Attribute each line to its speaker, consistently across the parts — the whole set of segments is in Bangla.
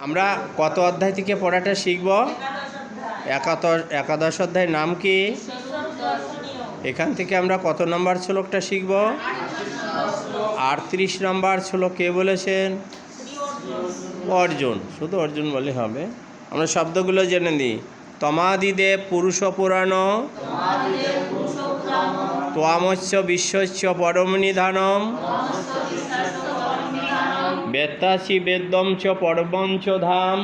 Speaker 1: আমরা কত অধ্যায় থেকে পড়াটা শিখব? একাদশ অধ্যায়ের নাম কি? এখান থেকে আমরা কত নম্বর শ্লোকটা শিখব? 38 নম্বর শ্লোক কে বলেছেন? অর্জুন। শুধু অর্জুন বলে হবে। আমরা শব্দগুলো জেনে নিই। তমাদিদেব পুরুষ পুরাণ, ত্বমস্য বিশ্বস্য পরম নিধানম, বেত্তাসি বেদ্যম চ পরমঞ্চ ধাম,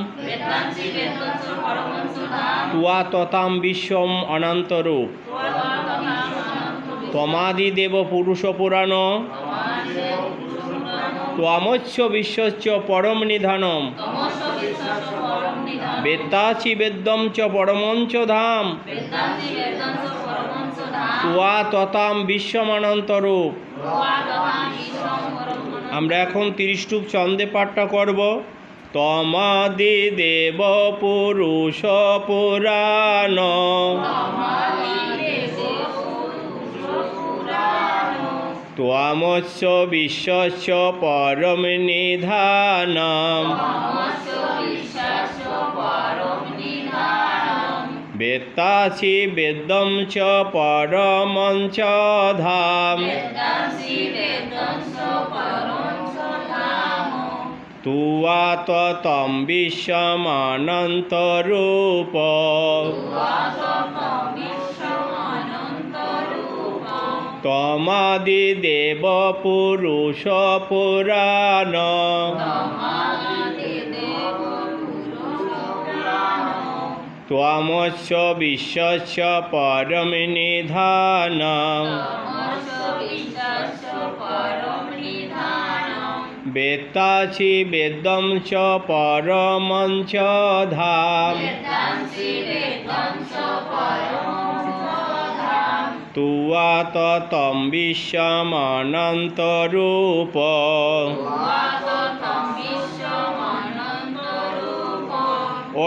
Speaker 1: তুয়া ততাম বিশ্বম অনন্তরূপ। তমাদিদেব পুরুষ পুরাণ, ত্বমস্য বিশ্বস্য পরম নিধানম, বেত্তাসি বেদ্যম চ পরমঞ্চ ধাম, তুয়া ততাম বিশ্বমানন্তরূপ। আমরা এখন 30 টুক ছন্দে পাঠটা করব। তমাদিদেব পুরুষ পুরাণ, ত্বমস্য বিশ্বস্য পরম নিধানম, বেত্তাসি বেদ্যম চ পরমঞ্চ ধাম, তুয়া ততম বিশ্বমানন্তরূপ। তমাদিদেব পুরুষ পুরাণ, ত্বমস্য বিশ্বস্য পরম নিধানম, বেত্তাসি বেদ্যম চ পরমঞ্চ ধাম, তুয়া ততম বিশ্বমানন্তরূপ।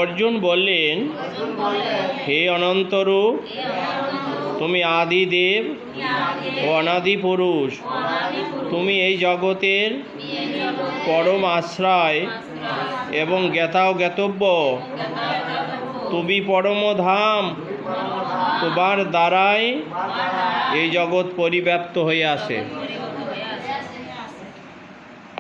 Speaker 1: অর্জুন বললেন, হে অনন্তরূপ, তুমি আদিদেব ও অনাদি পুরুষ। তুমি এই জগতের পরম আশ্রয় এবং জ্ঞাতা ও জ্ঞাতব্য। তুমি পরম ধাম, তোমার দ্বারাই এই জগৎ পরিব্যাপ্ত হয়ে আছে।